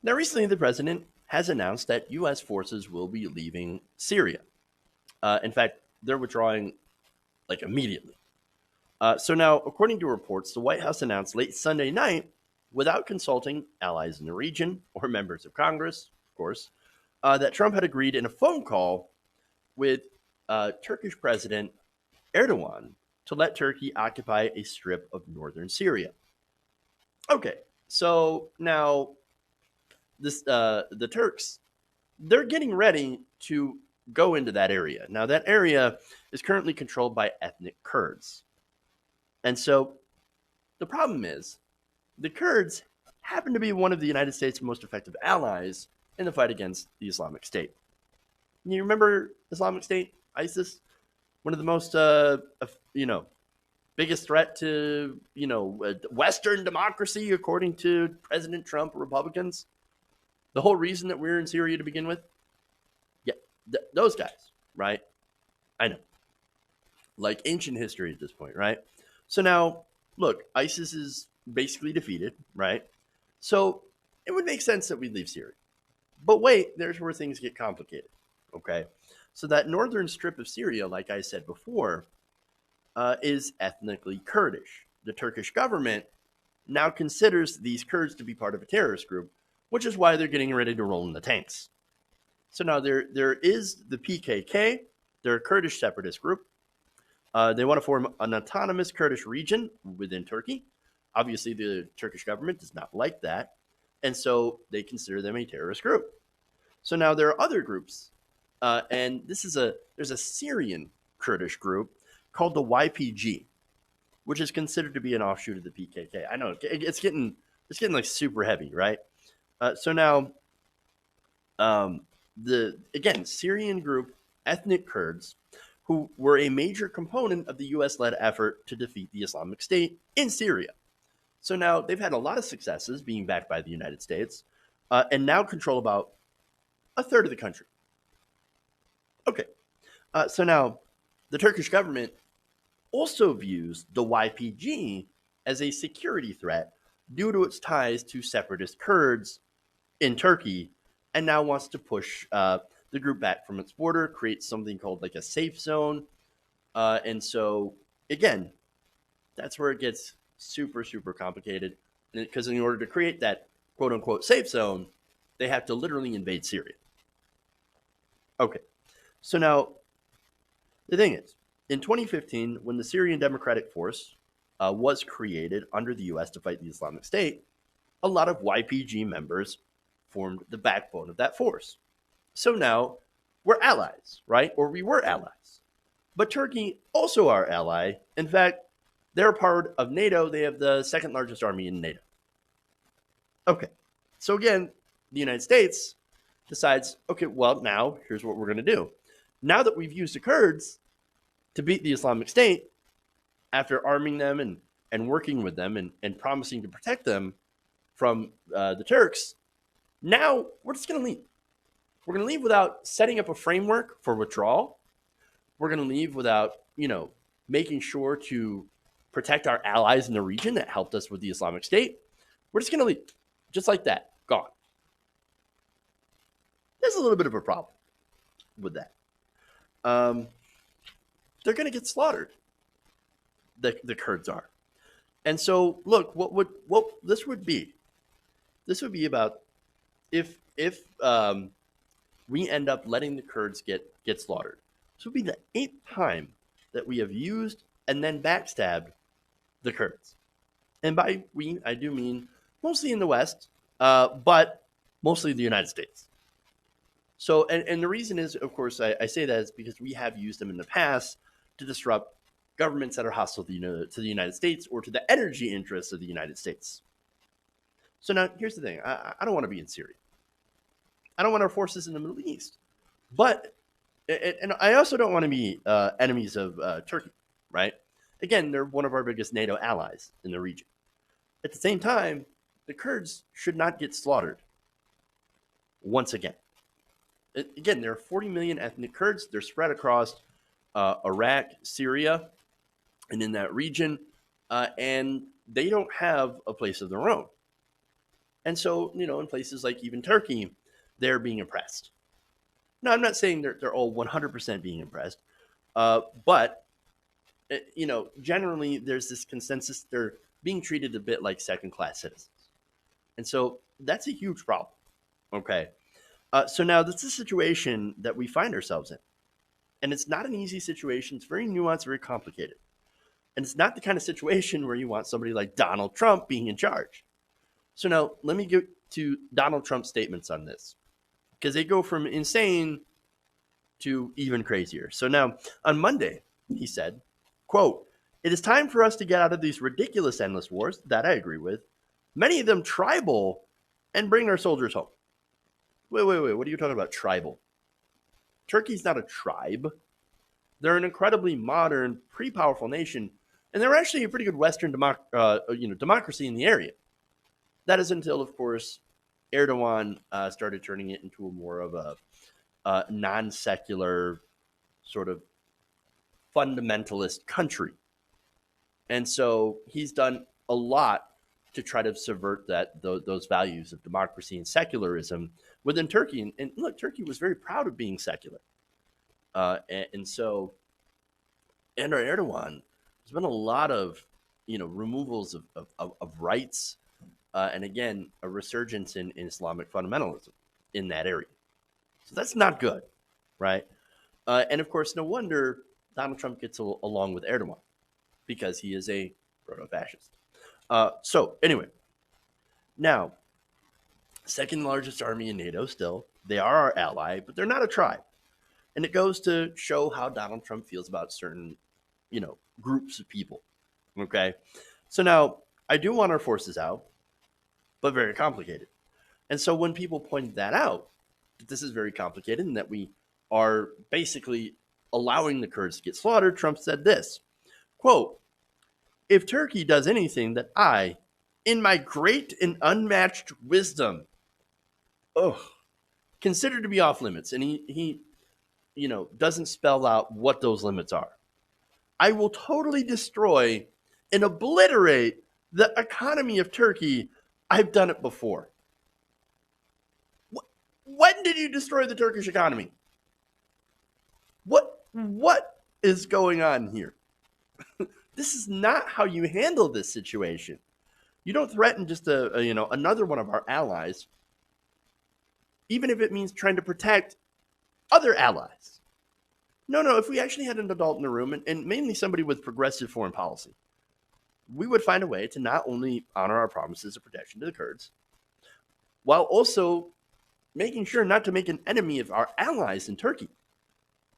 Now, recently, the president has announced that U.S. forces will be leaving Syria. In fact, they're withdrawing like immediately. So now, according to reports, the White House announced late Sunday night, without consulting allies in the region or members of Congress, of course, that Trump had agreed in a phone call with Turkish President Erdogan to let Turkey occupy a strip of northern Syria. Okay, so now the Turks, they're getting ready to go into that area. Now that area is currently controlled by ethnic Kurds, and so the problem is the Kurds happen to be one of the United States' most effective allies in the fight against the Islamic State. You remember Islamic State, ISIS, one of the most biggest threat to Western democracy, according to President Trump, Republicans. The whole reason that we're in Syria to begin with, yeah, those guys, right? I know, like ancient history at this point, right? So now, look, ISIS is basically defeated, right? So it would make sense that we leave Syria. But wait, there's where things get complicated, okay? So that northern strip of Syria, like I said before, is ethnically Kurdish. The Turkish government now considers these Kurds to be part of a terrorist group, which is why they're getting ready to roll in the tanks. So now there is the PKK. They're a Kurdish separatist group. They want to form an autonomous Kurdish region within Turkey. Obviously, the Turkish government does not like that, and so they consider them a terrorist group. So now there are other groups, and there's a Syrian Kurdish group called the YPG, which is considered to be an offshoot of the PKK. I know it's getting like super heavy, right? So now, the again Syrian group, ethnic Kurds, who were a major component of the U.S.-led effort to defeat the Islamic State in Syria. So now they've had a lot of successes being backed by the United States, and now control about a third of the country. Okay, so now the Turkish government also views the YPG as a security threat due to its ties to separatist Kurds in Turkey, and now wants to push the group back from its border, create something called like a safe zone. And so, again, that's where it gets super, super complicated. Because in order to create that quote unquote safe zone, they have to literally invade Syria. Okay. So now, the thing is, in 2015, when the Syrian Democratic Force was created under the U.S. to fight the Islamic State, a lot of YPG members formed the backbone of that force. So now we're allies, right? Or we were allies. But Turkey also our ally. In fact, they're part of NATO. They have the second largest army in NATO. Okay. So again, the United States decides, okay, well, now here's what we're going to do. Now that we've used the Kurds to beat the Islamic State, after arming them and working with them and promising to protect them from the Turks, now we're just going to leave. We're going to leave without setting up a framework for withdrawal. We're going to leave without, making sure to protect our allies in the region that helped us with the Islamic State. We're just going to leave. Just like that. Gone. There's a little bit of a problem with that. They're going to get slaughtered. The Kurds are. And so, look, what this would be? This would be about if we end up letting the Kurds get slaughtered. This would be the 8th time that we have used and then backstabbed the Kurds. And by we, I do mean mostly in the West, but mostly the United States. So, and the reason is, of course, I say that is because we have used them in the past to disrupt governments that are hostile to the United States or to the energy interests of the United States. So now, here's the thing. I don't want to be in Syria. I don't want our forces in the Middle East. But, and I also don't want to be enemies of Turkey, right? Again, they're one of our biggest NATO allies in the region. At the same time, the Kurds should not get slaughtered once again. Again, there are 40 million ethnic Kurds. They're spread across Iraq, Syria, and in that region, and they don't have a place of their own. And so, in places like even Turkey, they're being oppressed. Now, I'm not saying they're all 100% being oppressed, but, generally there's this consensus they're being treated a bit like second class citizens. And so that's a huge problem. Okay. So now this is a situation that we find ourselves in. And it's not an easy situation. It's very nuanced, very complicated. And it's not the kind of situation where you want somebody like Donald Trump being in charge. So now let me get to Donald Trump's statements on this, because they go from insane to even crazier. So now on Monday, he said, quote, "It is time for us to get out of these ridiculous endless wars," that I agree with, "many of them tribal, and bring our soldiers home." Wait, what are you talking about, tribal? Turkey's not a tribe. They're an incredibly modern, pretty powerful nation, and they're actually a pretty good Western democracy in the area. That is until, of course, Erdogan started turning it into a more of a non-secular sort of fundamentalist country. And so he's done a lot to try to subvert those values of democracy and secularism within Turkey. And look, Turkey was very proud of being secular. And so under Erdogan, there's been a lot of removals of rights, and again, a resurgence in Islamic fundamentalism in that area. So that's not good, right? And of course, no wonder Donald Trump gets along with Erdogan, because he is a proto-fascist. So anyway, now, second largest army in NATO still. They are our ally, but they're not a tribe. And it goes to show how Donald Trump feels about certain, groups of people. Okay. So now I do want our forces out, but very complicated. And so when people pointed that out, that this is very complicated and that we are basically allowing the Kurds to get slaughtered, Trump said this, quote, "If Turkey does anything that I, in my great and unmatched wisdom, consider to be off limits," and he doesn't spell out what those limits are, "I will totally destroy and obliterate the economy of Turkey. I've done it before." When did you destroy the Turkish economy? What is going on here? This is not how you handle this situation. You don't threaten just another one of our allies, even if it means trying to protect other allies. No, if we actually had an adult in the room, and mainly somebody with progressive foreign policy, we would find a way to not only honor our promises of protection to the Kurds, while also making sure not to make an enemy of our allies in Turkey.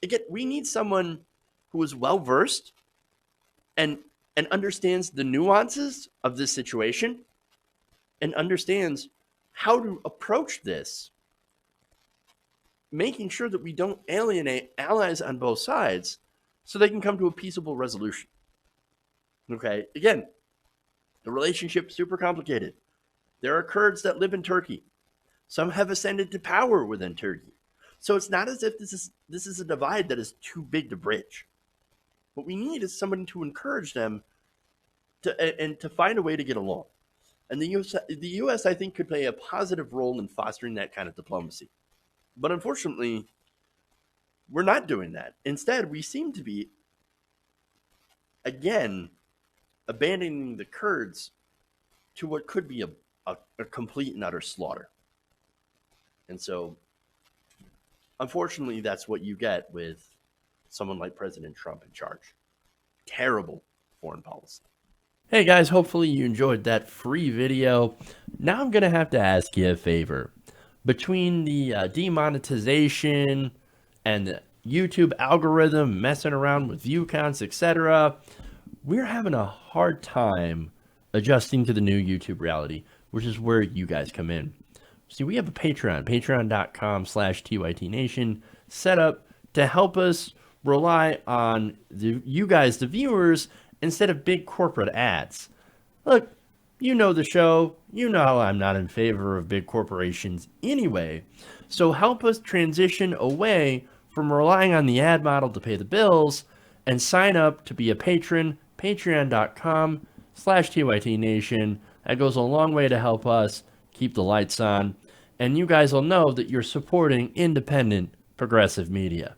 Again, we need someone who is well-versed and understands the nuances of this situation and understands how to approach this, making sure that we don't alienate allies on both sides so they can come to a peaceable resolution. Okay, again, the relationship is super complicated. There are Kurds that live in Turkey. Some have ascended to power within Turkey. So it's not as if this is a divide that is too big to bridge. What we need is someone to encourage them to find a way to get along. And the U.S., I think, could play a positive role in fostering that kind of diplomacy. But unfortunately, we're not doing that. Instead, we seem to be, again, abandoning the Kurds to what could be a complete and utter slaughter. And so, unfortunately, that's what you get with someone like President Trump in charge. Terrible foreign policy. Hey guys, hopefully you enjoyed that free video. Now I'm going to have to ask you a favor. Between the demonetization and the YouTube algorithm messing around with view counts, etc., we're having a hard time adjusting to the new YouTube reality, which is where you guys come in. See, we have a Patreon, patreon.com/TYTNation, set up to help us rely on you guys, the viewers, instead of big corporate ads. Look, you know the show. You know I'm not in favor of big corporations anyway. So help us transition away from relying on the ad model to pay the bills and sign up to be a patron, patreon.com/TYTNation. That goes a long way to help us keep the lights on, and you guys will know that you're supporting independent, progressive media.